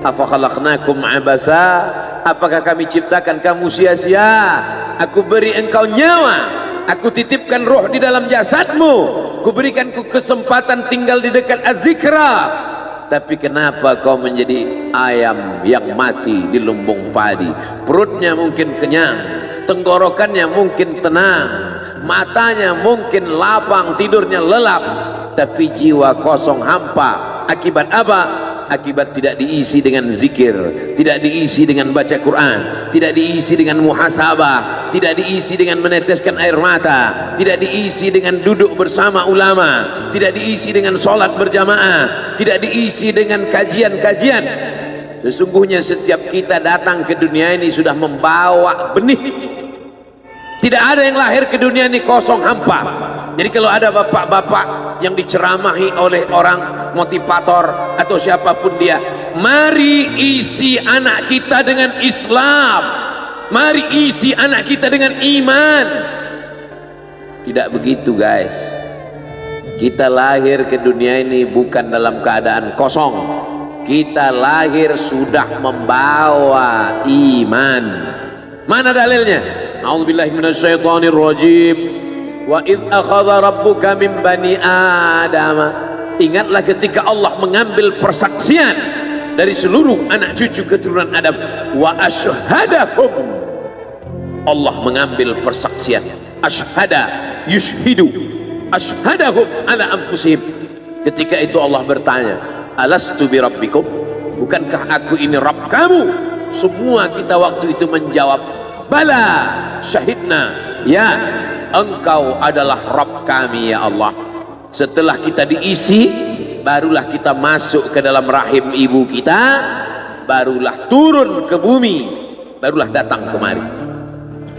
Afa khalaqnakum abatha, apakah kami ciptakan kamu sia-sia? Aku beri engkau nyawa, aku titipkan roh di dalam jasadmu, kuberikan kesempatan tinggal di dekat az-zikra, tapi kenapa kau menjadi ayam yang mati di lumbung padi? Perutnya mungkin kenyang, tenggorokannya mungkin tenang, matanya mungkin lapang, tidurnya lelap, tapi jiwa kosong hampa. Akibat apa? Akibat tidak diisi dengan zikir, tidak diisi dengan baca Quran, tidak diisi dengan muhasabah, tidak diisi dengan meneteskan air mata, tidak diisi dengan duduk bersama ulama, tidak diisi dengan sholat berjamaah, tidak diisi dengan kajian-kajian. Sesungguhnya setiap kita datang ke dunia ini sudah membawa benih. Tidak ada yang lahir ke dunia ini kosong hampa. Jadi kalau ada bapak-bapak yang diceramahi oleh orang motivator atau siapapun dia, mari isi anak kita dengan Islam, mari isi anak kita dengan iman. Tidak begitu guys. Kita lahir ke dunia ini bukan dalam keadaan kosong. Kita lahir sudah membawa iman. Mana dalilnya? A'udzubillahi minasyaitonir rajim. Wa idz akhadha rabbuka min bani Adam. Ingatlah ketika Allah mengambil persaksian dari seluruh anak cucu keturunan Adam. Wa asyhadahum. Allah mengambil persaksian. Asyhada yushhidu. Asyhadahum ala anfusihim. Ketika itu Allah bertanya, alastu bi rabbikum? Bukankah aku ini Rabb kamu? Semua kita waktu itu menjawab, bala syahidna, ya engkau adalah Rabb kami ya Allah. Setelah kita diisi, barulah kita masuk ke dalam rahim ibu kita, barulah turun ke bumi, barulah datang kemari.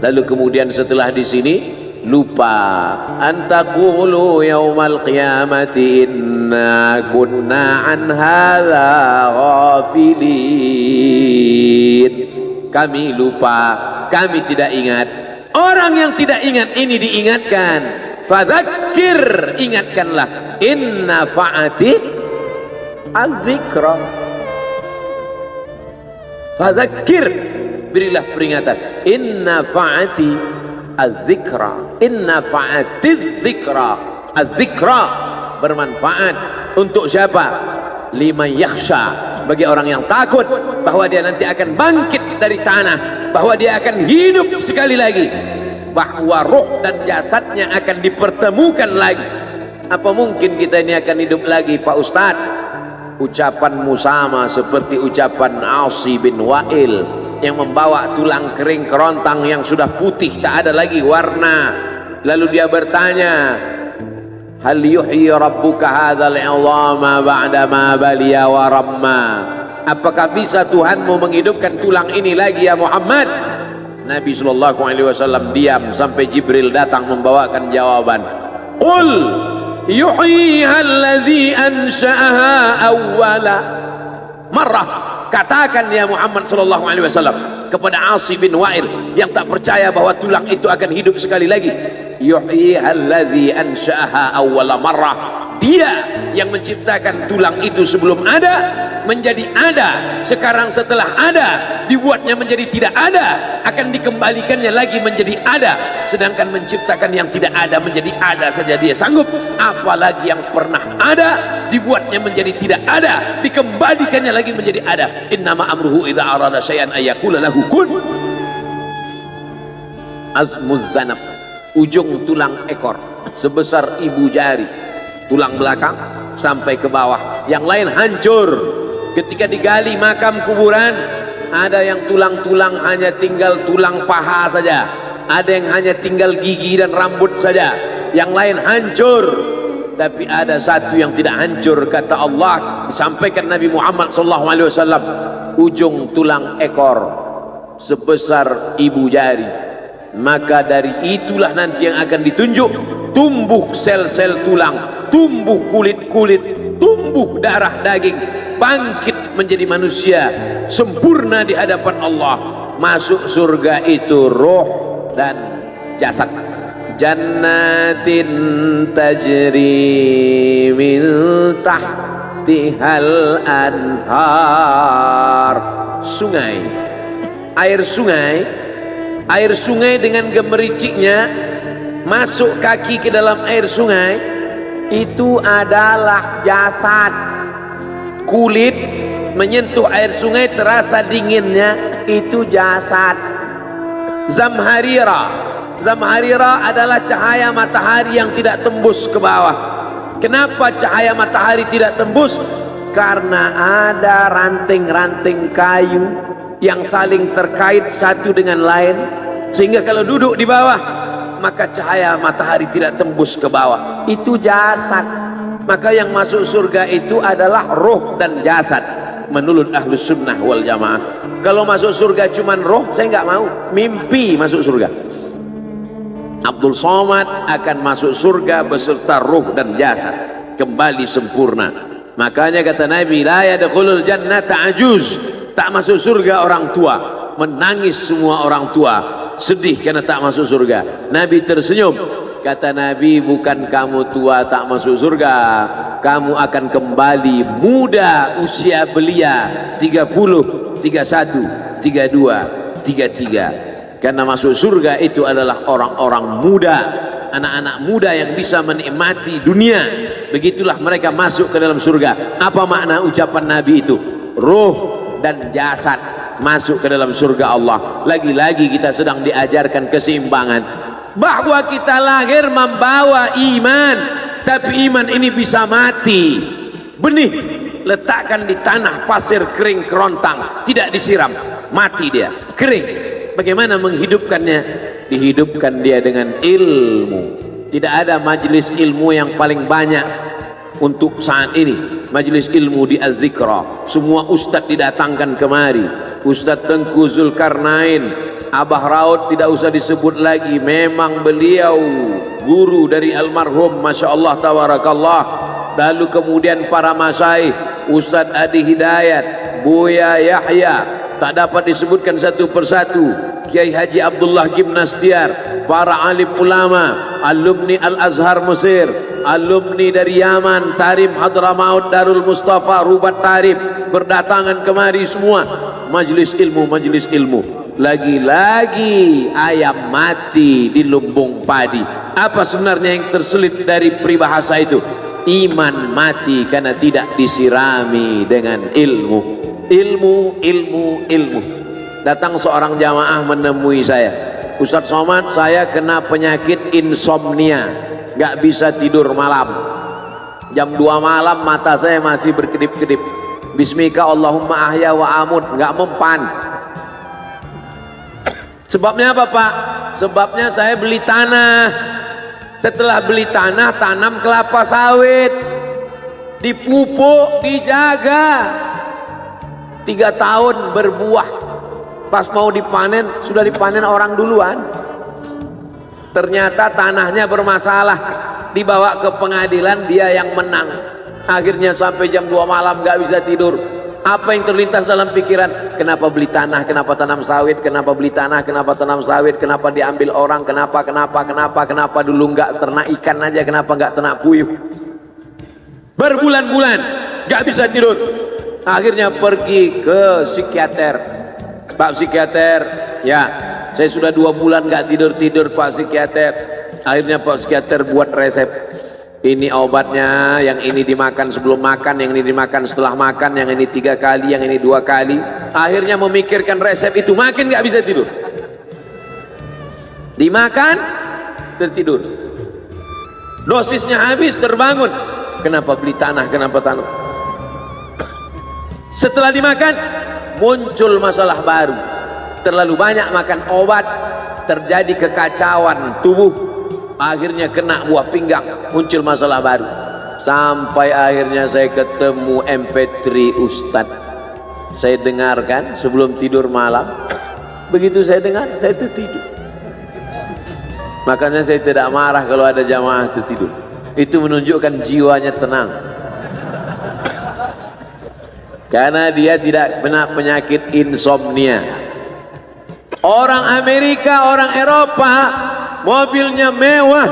Lalu kemudian setelah di sini lupa, antaqulu yaumal qiyamati inna kunna an hadza ghafilin. Kami lupa, kami tidak ingat. Orang yang tidak ingat ini diingatkan. Fadzakir, ingatkanlah. Inna fa'ati az-zikra. Fadzakir, berilah peringatan. Inna fa'ati az-zikra. Inna fa'ati az-zikra. Az-zikra bermanfaat untuk siapa? Liman yakhsha, bagi orang yang takut bahwa dia nanti akan bangkit dari tanah, bahwa dia akan hidup sekali lagi, bahwa roh dan jasadnya akan dipertemukan lagi. Apa mungkin kita ini akan hidup lagi Pak Ustadz? Ucapanmu sama seperti ucapan Asi bin Wa'il yang membawa tulang kering kerontang yang sudah putih tak ada lagi warna. Lalu dia bertanya, hal yuhyi rabbuka hadzal 'idhama ba'da ma baliya wa ramma? Apakah bisa Tuhanmu menghidupkan tulang ini lagi ya Muhammad? Nabi sallallahu alaihi wasallam diam sampai Jibril datang membawakan jawaban. Qul yuhyiha allazi ansha'aha awwala marrah. Katakan ya Muhammad sallallahu alaihi wasallam kepada Asi bin Wa'il yang tak percaya bahwa tulang itu akan hidup sekali lagi. Yuhyiha allazi ansha'aha awwala marrah. Dia yang menciptakan tulang itu sebelum ada menjadi ada, sekarang setelah ada dibuatnya menjadi tidak ada, akan dikembalikannya lagi menjadi ada. Sedangkan menciptakan yang tidak ada menjadi ada saja dia sanggup, apalagi yang pernah ada dibuatnya menjadi tidak ada, dikembalikannya lagi menjadi ada. Innama amruhu idza arada syai'an ayyaqula lahu kun. Azmuz zanab, ujung tulang ekor sebesar ibu jari, tulang belakang sampai ke bawah, yang lain hancur. Ketika digali makam kuburan, ada yang tulang-tulang hanya tinggal tulang paha saja, ada yang hanya tinggal gigi dan rambut saja, yang lain hancur. Tapi ada satu yang tidak hancur, kata Allah, sampaikan Nabi Muhammad SAW, ujung tulang ekor sebesar ibu jari. Maka dari itulah nanti yang akan ditunjuk, tumbuh sel-sel tulang, tumbuh kulit-kulit, tumbuh darah daging, bangkit menjadi manusia sempurna di hadapan Allah. Masuk surga itu roh dan jasad. Jannatin tajri min tahtihal anhar. sungai. Air sungai dengan gemericiknya masuk kaki ke dalam air sungai, itu adalah jasad. Kulit menyentuh air sungai terasa dinginnya, itu jasad. Zamharira adalah cahaya matahari yang tidak tembus ke bawah. Kenapa cahaya matahari tidak tembus? Karena ada ranting-ranting kayu yang saling terkait satu dengan lain, sehingga kalau duduk di bawah maka cahaya matahari tidak tembus ke bawah. Itu jasad. Maka yang masuk surga itu adalah roh dan jasad menurut Ahlus Sunnah wal Jamaah. Kalau masuk surga cuman roh, saya nggak mau. Mimpi masuk surga. Abdul Somad akan masuk surga beserta roh dan jasad, kembali sempurna. Makanya kata Nabi, la yadkhulul jannata ajuz, tak masuk surga orang tua. Menangis semua orang tua, sedih karena tak masuk surga. Nabi tersenyum, kata Nabi, bukan kamu tua tak masuk surga, kamu akan kembali muda usia belia 30, 31, 32, 33. Karena masuk surga itu adalah orang-orang muda, anak-anak muda yang bisa menikmati dunia. Begitulah mereka masuk ke dalam surga. Apa makna ucapan Nabi itu? Ruh dan jasad masuk ke dalam surga Allah. Lagi-lagi kita sedang diajarkan keseimbangan, bahwa kita lahir membawa iman, tapi iman ini bisa mati. Benih letakkan di tanah pasir kering kerontang, tidak disiram, mati dia, kering. Bagaimana menghidupkannya? Dihidupkan dia dengan ilmu. Tidak ada majelis ilmu yang paling banyak untuk saat ini. Majelis ilmu di Az-Zikra, semua ustadz didatangkan kemari. Ustadz Tengku Zulkarnain, Abah Raud tidak usah disebut lagi, memang beliau guru dari almarhum, Masya Allah tabarakallah. Lalu kemudian para masyaikh, Ustadz Adi Hidayat, Buya Yahya, tak dapat disebutkan satu persatu. Kiai Haji Abdullah Gimnastiar, para alim ulama, alumni Al-Azhar Mesir, alumni dari Yaman, Tarim Hadramaut, Darul Mustafa, Rubat Tarib, berdatangan kemari semua. Majelis ilmu, majelis ilmu. Lagi-lagi ayam mati di lumbung padi. Apa sebenarnya yang terselit dari peribahasa itu? Iman mati karena tidak disirami dengan ilmu. Ilmu, ilmu, ilmu. Datang seorang jamaah menemui saya, Ustadz Somad, saya kena penyakit insomnia, gak bisa tidur malam. Jam 2 malam mata saya masih berkedip-kedip. Bismika Allahumma ahya wa amut, gak mempan. Sebabnya apa Pak? Sebabnya saya beli tanah. Setelah beli tanah, tanam kelapa sawit, dipupuk, dijaga, 3 tahun berbuah. Pas mau dipanen, sudah dipanen orang duluan. Ternyata tanahnya bermasalah, dibawa ke pengadilan, dia yang menang. Akhirnya sampai jam 2 malam gak bisa tidur. Apa yang terlintas dalam pikiran? Kenapa beli tanah, kenapa tanam sawit, kenapa beli tanah, kenapa tanam sawit, kenapa diambil orang, kenapa dulu gak ternak ikan aja, kenapa gak ternak puyuh. Berbulan-bulan gak bisa tidur. Akhirnya pergi ke psikiater. Pak psikiater, ya saya sudah 2 bulan gak tidur-tidur Pak psikiater. Akhirnya Pak psikiater buat resep. Ini obatnya, yang ini dimakan sebelum makan, yang ini dimakan setelah makan, yang ini 3 kali, yang ini 2 kali. Akhirnya memikirkan resep itu, makin gak bisa tidur. Dimakan, tertidur. Dosisnya habis, terbangun. Kenapa beli tanah, kenapa tanah? Setelah dimakan, muncul masalah baru. Terlalu banyak makan obat, terjadi kekacauan tubuh, akhirnya kena buah pinggang, muncul masalah baru. Sampai akhirnya saya ketemu MP3 Ustadz, saya dengarkan sebelum tidur malam. Begitu saya dengar, saya itu tidur. Makanya saya tidak marah kalau ada jamaah itu tidur. Itu menunjukkan jiwanya tenang, karena dia tidak kena penyakit insomnia. Orang Amerika, orang Eropa, mobilnya mewah,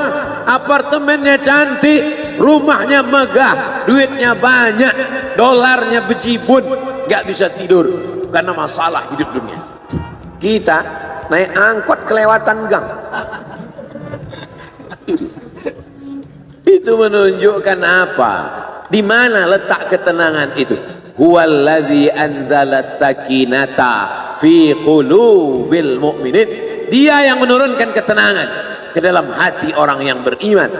apartemennya cantik, rumahnya megah, duitnya banyak, dolarnya bejibun, gak bisa tidur. karena masalah hidup dunia. Kita naik angkot kelewatan gang. Itu menunjukkan apa? Di mana letak ketenangan itu? Huwallazi anzala sakinata fi qulubil mu'minin. Dia yang menurunkan ketenangan ke dalam hati orang yang beriman.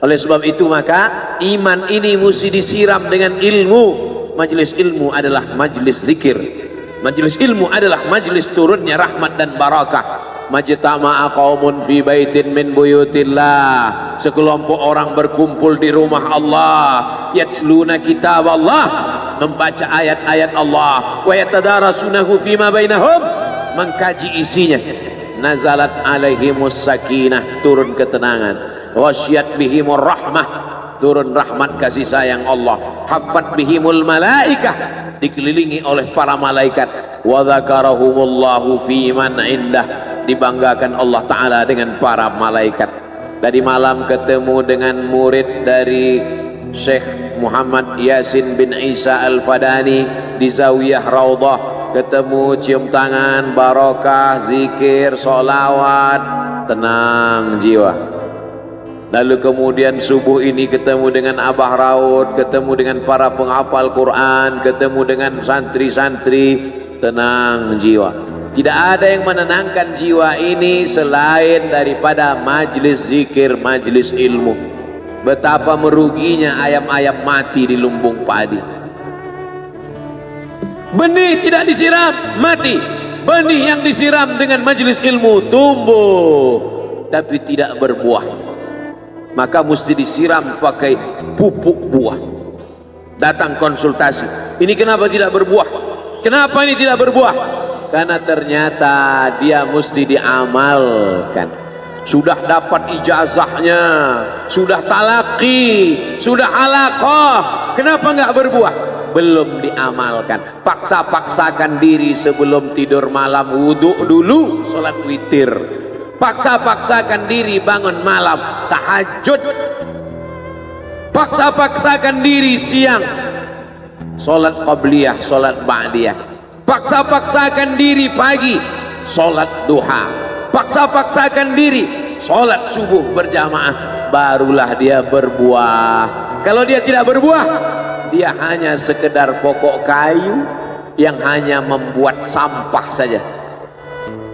Oleh sebab itu maka iman ini mesti disiram dengan ilmu. Majelis ilmu adalah majelis zikir. Majelis ilmu adalah majelis turunnya rahmat dan barakah. Majtama'a qaumun fi baitin min buyutillah. Sekelompok orang berkumpul di rumah Allah, yatsluna kitab Allah, membaca ayat-ayat Allah, wa yatadarasunahu fima bainahum, mengkaji isinya. Nazalat alaihimus sakinah, turun ketenangan. Wasyat bihimur rahmah, turun rahmat kasih sayang Allah. Haffat bihimul malaikah, dikelilingi oleh para malaikat. Wa dzakarahumullahu fi man indah, dibanggakan Allah Ta'ala dengan para malaikat. Tadi malam ketemu dengan murid dari Syekh Muhammad Yasin bin Isa Al-Fadani di Zawiyah Raudhah. Ketemu, cium tangan, barokah, zikir, sholawat, tenang jiwa. Lalu kemudian subuh ini ketemu dengan Abah Raud, ketemu dengan para penghafal Quran, ketemu dengan santri-santri, tenang jiwa. Tidak ada yang menenangkan jiwa ini selain daripada majlis zikir, majlis ilmu. Betapa meruginya ayam-ayam mati di lumbung padi. Benih tidak disiram, mati. Benih yang disiram dengan majlis ilmu tumbuh, tapi tidak berbuah. Maka mesti disiram pakai pupuk buah. Datang konsultasi, ini kenapa tidak berbuah? Kenapa ini tidak berbuah? Karena ternyata dia mesti diamalkan. Sudah dapat ijazahnya, sudah talaqi, sudah halaqah, kenapa nggak berbuah? Belum diamalkan. Paksa-paksakan diri sebelum tidur malam, wudhu dulu, sholat witir. Paksa-paksakan diri bangun malam, tahajud. Paksa-paksakan diri siang, sholat qabliyah, sholat ba'diyah. Paksa-paksakan diri pagi, sholat duha. Paksa-paksakan diri, sholat subuh berjamaah. Barulah dia berbuah. Kalau dia tidak berbuah, dia hanya sekedar pokok kayu yang hanya membuat sampah saja.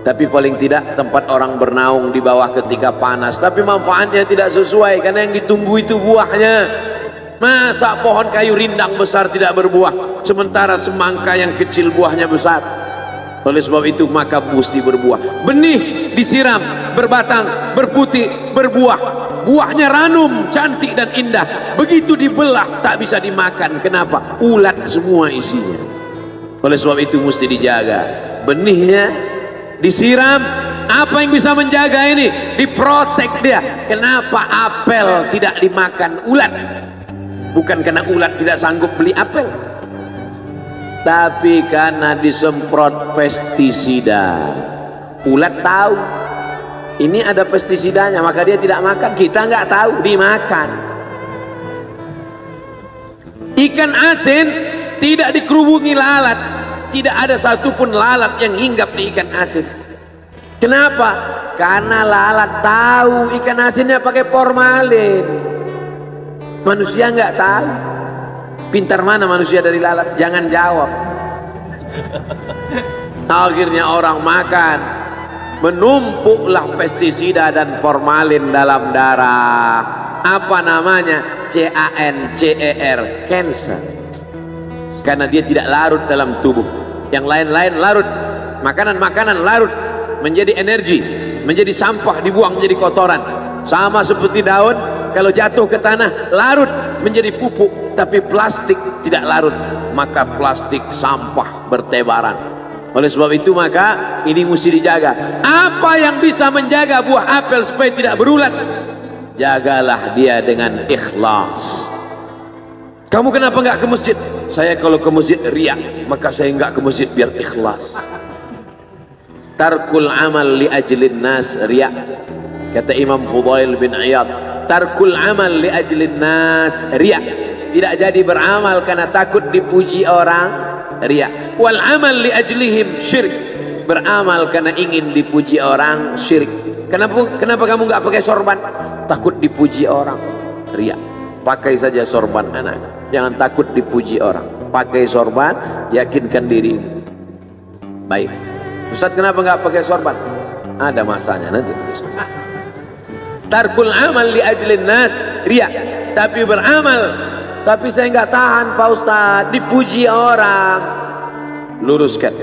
Tapi paling tidak tempat orang bernaung di bawah ketika panas. Tapi manfaatnya tidak sesuai, karena yang ditunggu itu buahnya. Masa pohon kayu rindang besar tidak berbuah, sementara semangka yang kecil buahnya besar? Oleh sebab itu maka mesti berbuah. Benih disiram, berbatang, berputih, berbuah. Buahnya ranum, cantik dan indah. Begitu dibelah tak bisa dimakan. Kenapa? Ulat semua isinya. Oleh sebab itu mesti dijaga. Benihnya disiram. Apa yang bisa menjaga ini? Diprotek dia. Kenapa apel tidak dimakan ulat? Bukan karena ulat tidak sanggup beli apel, tapi karena disemprot pestisida. Ulat tahu ini ada pestisidanya, maka dia tidak makan. Kita nggak tahu, dimakan. Ikan asin tidak dikerubungi lalat, tidak ada satupun lalat yang hinggap di ikan asin. Kenapa? Karena lalat tahu ikan asinnya pakai formalin. Manusia nggak tahu. Pintar mana manusia dari lalat? Jangan jawab. Akhirnya orang makan, menumpuklah pestisida dan formalin dalam darah. Apa namanya? CANCER, cancer. Karena dia tidak larut dalam tubuh. Yang lain-lain larut. Makanan-makanan larut menjadi energi, menjadi sampah, dibuang menjadi kotoran. Sama seperti daun, kalau jatuh ke tanah larut menjadi pupuk. Tapi plastik tidak larut, maka plastik sampah bertebaran. Oleh sebab itu maka ini mesti dijaga. Apa yang bisa menjaga buah apel supaya tidak berulat? Jagalah dia dengan ikhlas. Kamu kenapa nggak ke masjid? Saya kalau ke masjid riak, maka saya nggak ke masjid biar ikhlas. Tarkul amal li ajlin nas riak. Kata Imam Fudail bin Iyad, tarkul amal li ajlin nas riya. Tidak jadi beramal karena takut dipuji orang, riya. Wal amal li ajlihim syirik, beramal karena ingin dipuji orang, syirik. Kenapa kamu nggak pakai sorban? Takut dipuji orang, riya. Pakai saja sorban anak, jangan takut dipuji orang. Pakai sorban, yakinkan diri. Baik, Ustaz kenapa nggak pakai sorban? Ada masanya nanti pakai sorban. Tarkul amal li ajlin nas, riya. Tapi beramal, tapi saya nggak tahan Pak Ustaz, dipuji orang. Luruskan,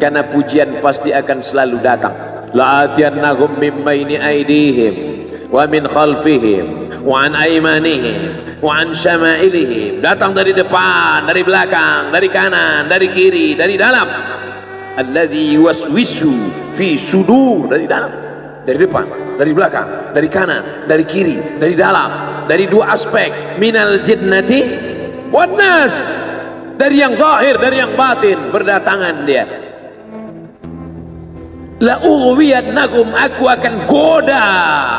karena pujian pasti akan selalu datang. La'atiyannahum min baini aydihim wa min khalfihim wa an aymanihim wa an syama'ilihim. Datang dari depan, dari belakang, dari kanan, dari kiri, dari dalam. Alladzi yuwaswisu fi sudur, dari dalam, dari depan, dari belakang, dari kanan, dari kiri, dari dalam, dari dua aspek, minal jinnati wan nas, dari yang zahir, dari yang batin, berdatangan dia. La ughwiyannahum, aku akan goda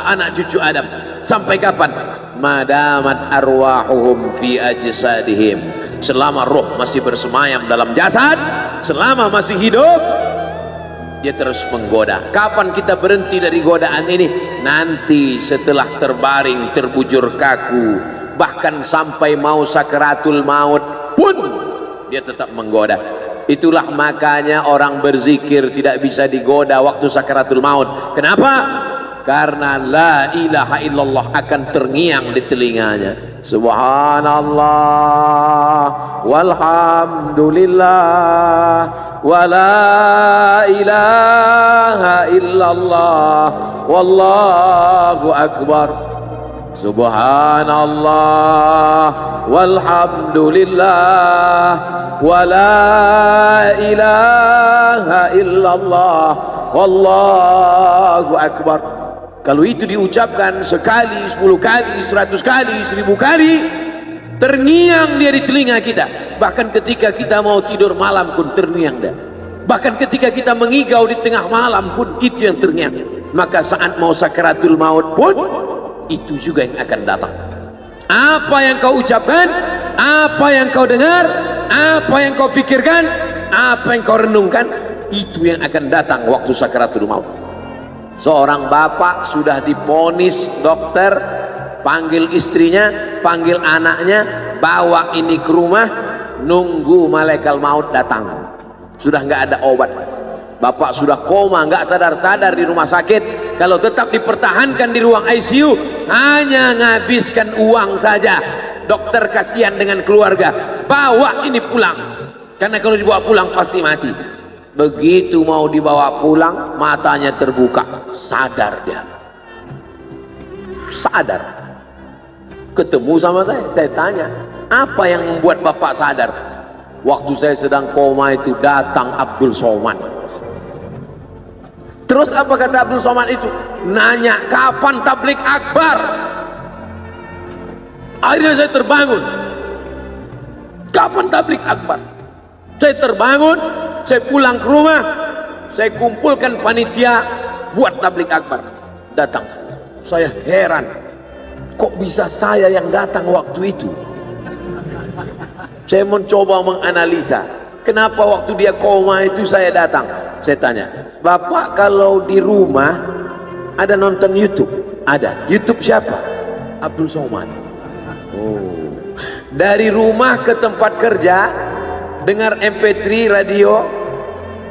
anak cucu Adam. Sampai kapan? Madamat arwahuhum fi ajsadihim, selama roh masih bersemayam dalam jasad, selama masih hidup, dia terus menggoda. Kapan kita berhenti dari godaan ini? Nanti setelah terbaring, terbujur kaku, bahkan sampai mau sakaratul maut pun dia tetap menggoda. Itulah makanya orang berzikir tidak bisa digoda waktu sakaratul maut. Kenapa? Karena la ilaha illallah akan terngiang di telinganya. Subhanallah walhamdulillah wa la ilaha illallah wallahu akbar. Subhanallah walhamdulillah wa la ilaha illallah wallahu akbar. Kalau itu diucapkan sekali, 10 kali, 100 kali, 1000 kali, terngiang dia di telinga kita. Bahkan ketika kita mau tidur malam pun terngiang dia. Bahkan ketika kita mengigau di tengah malam pun itu yang terngiang. Maka saat mau sakaratul maut pun itu juga yang akan datang. Apa yang kau ucapkan, apa yang kau dengar, apa yang kau pikirkan, apa yang kau renungkan, itu yang akan datang waktu sakaratul maut. Seorang bapak sudah divonis dokter, panggil istrinya, panggil anaknya, bawa ini ke rumah, nunggu malaikat maut datang. Sudah nggak ada obat. Bapak sudah koma, nggak sadar-sadar di rumah sakit. Kalau tetap dipertahankan di ruang ICU, hanya ngabiskan uang saja. Dokter kasihan dengan keluarga, bawa ini pulang, karena kalau dibawa pulang pasti mati. Begitu mau dibawa pulang, matanya terbuka, sadar dia, sadar. Ketemu sama saya tanya, apa yang membuat bapak sadar? Waktu saya sedang koma itu datang Abdul Somad. Terus apa kata Abdul Somad itu? Nanya kapan tablik akbar. Akhirnya saya terbangun. Kapan tablik akbar? Saya terbangun, saya pulang ke rumah, saya kumpulkan panitia buat tablik akbar. Datang, saya heran, kok bisa saya yang datang waktu itu? Saya mencoba menganalisa, kenapa waktu dia koma itu saya datang. Saya tanya, Bapak kalau di rumah ada nonton YouTube? Ada. YouTube siapa? Abdul Somad. Oh. Dari rumah ke tempat kerja, dengar MP3 radio,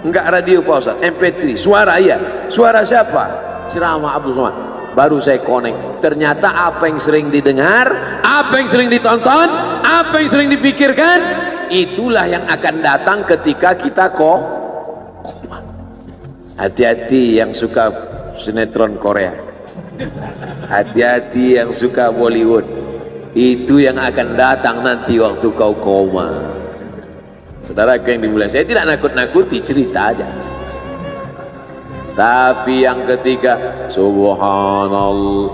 enggak radio Pak Ustaz, MP3 suara, iya, suara siapa? Ceramah Abdul Somad. Baru saya connect, ternyata apa yang sering didengar, apa yang sering ditonton, apa yang sering dipikirkan, itulah yang akan datang ketika kita koma. Hati-hati yang suka sinetron Korea, hati-hati yang suka Bollywood, itu yang akan datang nanti waktu kau koma. Saudaraku yang dimuliakan, saya tidak nakut-nakuti, cerita aja. Tapi yang ketiga, subhanallah,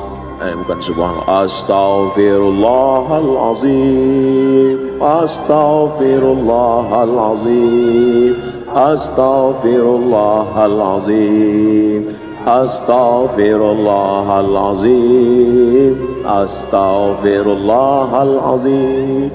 bukan subhanallah, astaghfirullahalazim, astaghfirullahalazim, astaghfirullahalazim, astaghfirullahalazim, astaghfirullahalazim,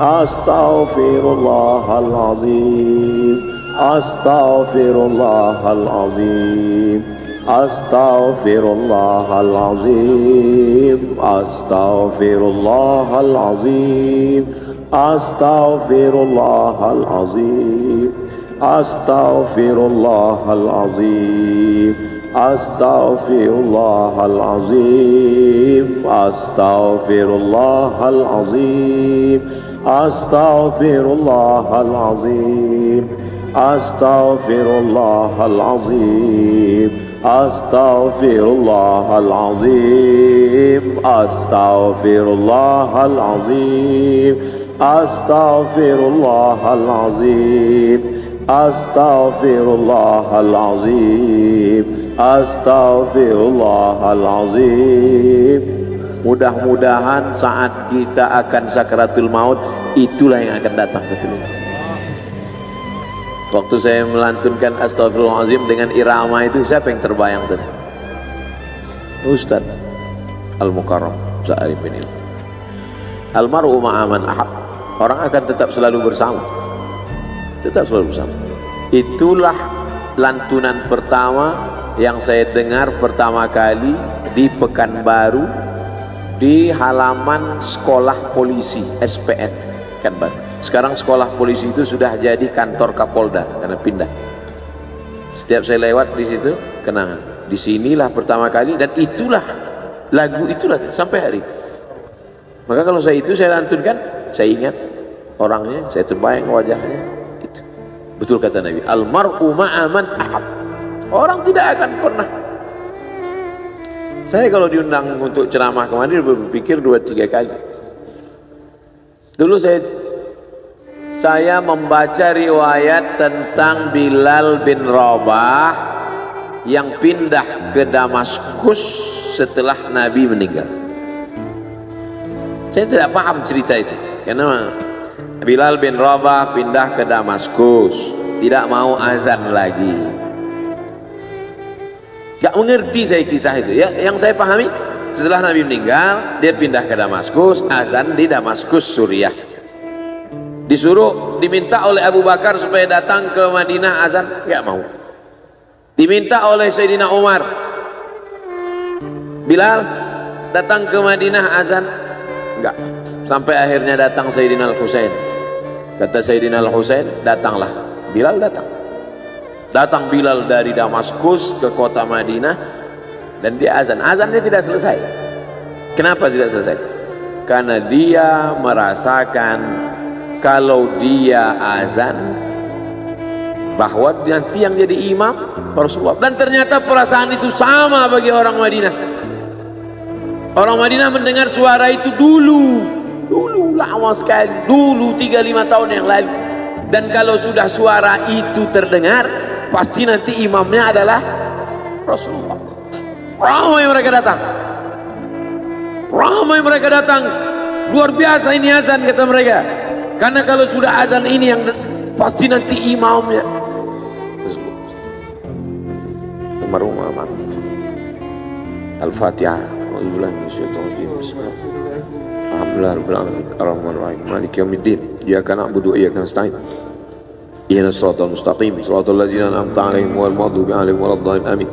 Astaghfirullahaladzim, astaghfirullahaladzim, astaghfirullahaladzim, astaghfirullahaladzim, astaghfirullahaladzim, astaghfirullahaladzim, astaghfirullahaladzim, astaghfirullahaladzim, astaghfirullahaladzim, astaghfirullahaladzim, astaghfirullahaladzim, astaghfirullahaladzim, astaghfirullahaladzim, astaghfirullahaladzim, astaghfirullahaladzim. Mudah-mudahan saat kita akan sakaratul maut, itulah yang akan datang ke telinga. Waktu saya melantunkan astaghfirullahaladzim dengan irama itu, siapa yang terbayang tadi? Ustaz Al-Mukarram Sa'arif bin Ilham. Almar'u ma'aman ahab. Orang akan tetap selalu bersama, tetap selalu bersama. Itulah lantunan pertama yang saya dengar pertama kali di Pekanbaru, di halaman sekolah polisi SPN Pekanbaru. Sekarang sekolah polisi itu sudah jadi kantor Kapolda karena pindah. Setiap saya lewat di situ, kenangan. Disinilah pertama kali, dan itulah lagu itulah sampai hari. Maka kalau saya lantunkan, saya ingat orangnya, saya terbayang wajahnya. Itu betul kata Nabi, almar'u ma'aman ahab. Orang tidak akan pernah. Saya kalau diundang untuk ceramah kemarin berpikir 2-3 kali. Dulu saya membaca riwayat tentang Bilal bin Rabah yang pindah ke Damaskus setelah Nabi meninggal. Saya tidak paham cerita itu, karena Bilal bin Rabah pindah ke Damaskus, tidak mau azan lagi. Gak mengerti saya kisah itu ya. Yang saya pahami, setelah Nabi meninggal, dia pindah ke Damaskus, azan di Damaskus, Suriah. Diminta oleh Abu Bakar supaya datang ke Madinah azan, gak mau. Diminta oleh Sayyidina Umar, Bilal datang ke Madinah azan, enggak. Sampai akhirnya datang Sayyidina Al-Husain. Kata Sayyidina Al-Husain, datanglah. Bilal datang. Datang Bilal dari Damaskus ke kota Madinah, dan dia azan. Azannya tidak selesai. Kenapa tidak selesai? Karena dia merasakan kalau dia azan, bahwa nanti yang jadi imam Rasulullah. Dan ternyata perasaan itu sama bagi orang Madinah. Orang Madinah mendengar suara itu dulu lama sekali, dulu 3-5 tahun yang lalu. Dan kalau sudah suara itu terdengar, pasti nanti imamnya adalah Rasulullah. Ramai mereka datang, luar biasa ini azan, kata mereka. Karena kalau sudah azan ini yang pasti nanti imamnya Al-Fatihah. Alhamdulillahirrahmanirrahim. Ar-Rahmanir-Rahim. Maliki yaumiddin. Iyyaka na'budu wa iyyaka nasta'in. Ihdinas siratal mustaqim. Shiratal ladzina an'amta 'alaihim ghairil maghdubi 'alaihim waladdallin. Amin.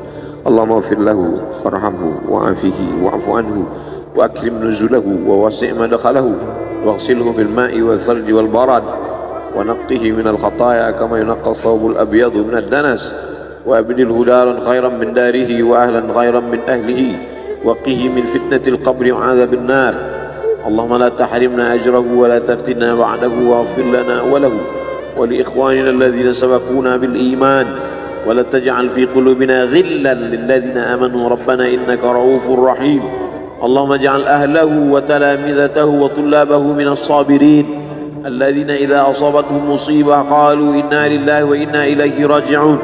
Allahumma ighfir lahu warhamhu wa'afihi wa'fu anhu wa akrim nuzulahu wa wasi' madkhalahu waghsilhu bil ma'i wal thalji wal barad wa naqqihi minal khataaya kama yunqqa ath-thawbul abyadu minad danas wa abdilhu daran khairan min darihi wa ahlan khairan min ahlihi wa qihi min fitnatil qabri wa 'adzabil nar. Allahumma la tahrimna ajrahu wa la taftinna ba'dahu waghfir lana wa lahu wa li ikhwanina alladhina sabaquna bil iman wa la taj'al fi qulubina ghillan lil ladzina amanu rabbana innaka ra'ufur rahim. Allahumma ij'al ahlahu wa talamidatahu wa tullabahu minas sabirin alladhina idza asabatuhum musibah qalu inna lillahi wa inna ilaihi raji'un.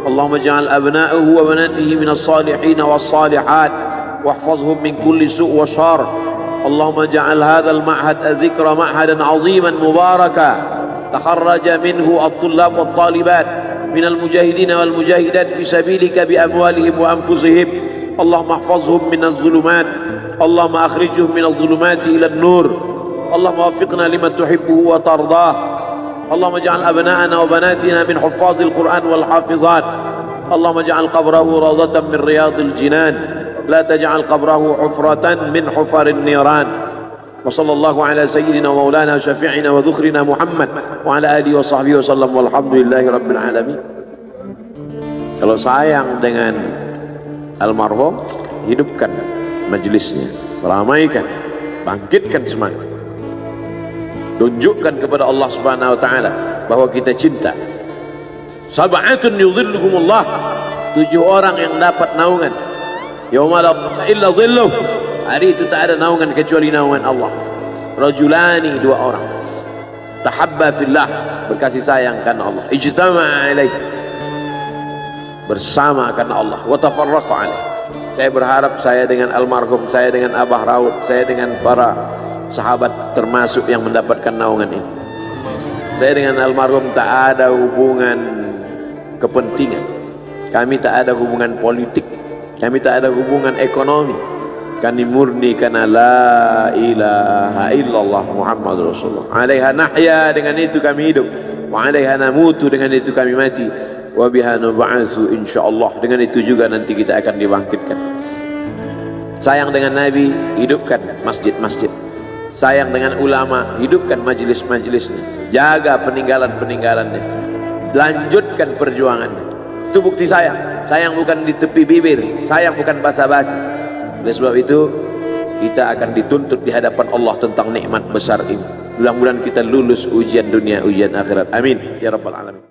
Allahumma ij'al abna'ahu wa banatihi minas salihin was salihat واحفظهم من كل سوء وشر. اللهم اجعل هذا المعهد الذكر معهدا عظيما مباركا تخرج منه الطلاب والطالبات من المجاهدين والمجاهدات في سبيلك بأموالهم وأنفسهم. اللهم احفظهم من الظلمات، اللهم أخرجهم من الظلمات إلى النور، اللهم وفقنا لما تحبه وترضاه اللهم اجعل أبناءنا وبناتنا من حفاظ القرآن والحافظات اللهم اجعل قبره روضة من رياض الجنان لا تجعل قبره حفرة من حفر النيران وصلى الله على سيدنا ومولانا شفيعنا وذخرنا محمد وعلى آله وصحبه وسلم والحمد لله رب العالمين. Kalau sayang dengan almarhum, hidupkan majelisnya, ramaikan, bangkitkan semangat, tunjukkan kepada Allah Subhanahu wa taala bahwa kita cinta. Sab'atun yudhilluhumullah, 7 orang yang dapat naungan yauma la dhilla illa dhilluh, hari itu tak ada naungan kecuali naungan Allah. Rajulani, 2 orang tahabba fillah, berkasih sayang karena Allah, ijtama'a alaih, bersama karena Allah, wa tafarraqa alaih. Saya berharap saya dengan almarhum, saya dengan Abah Raud, saya dengan para sahabat termasuk yang mendapatkan naungan ini. Saya dengan almarhum tak ada hubungan kepentingan, kami tak ada hubungan politik, kami tak ada hubungan ekonomi, kami murni karena la ilaha illallah Muhammad Rasulullah. Alaiha nahya, dengan itu kami hidup, wa alaiha namutu, dengan itu kami mati, wa biha nub'atsu insyaallah, dengan itu juga nanti kita akan dibangkitkan. Sayang dengan Nabi, hidupkan masjid-masjid. Sayang dengan ulama, hidupkan majelis-majelisnya, jaga peninggalan-peninggalannya, lanjutkan perjuangannya. Itu bukti sayang. Sayang bukan di tepi bibir, sayang bukan basa-basi. Oleh sebab itu kita akan dituntut di hadapan Allah tentang nikmat besar ini. Mudah-mudahan kita lulus ujian dunia, ujian akhirat. Amin ya rabbal alamin.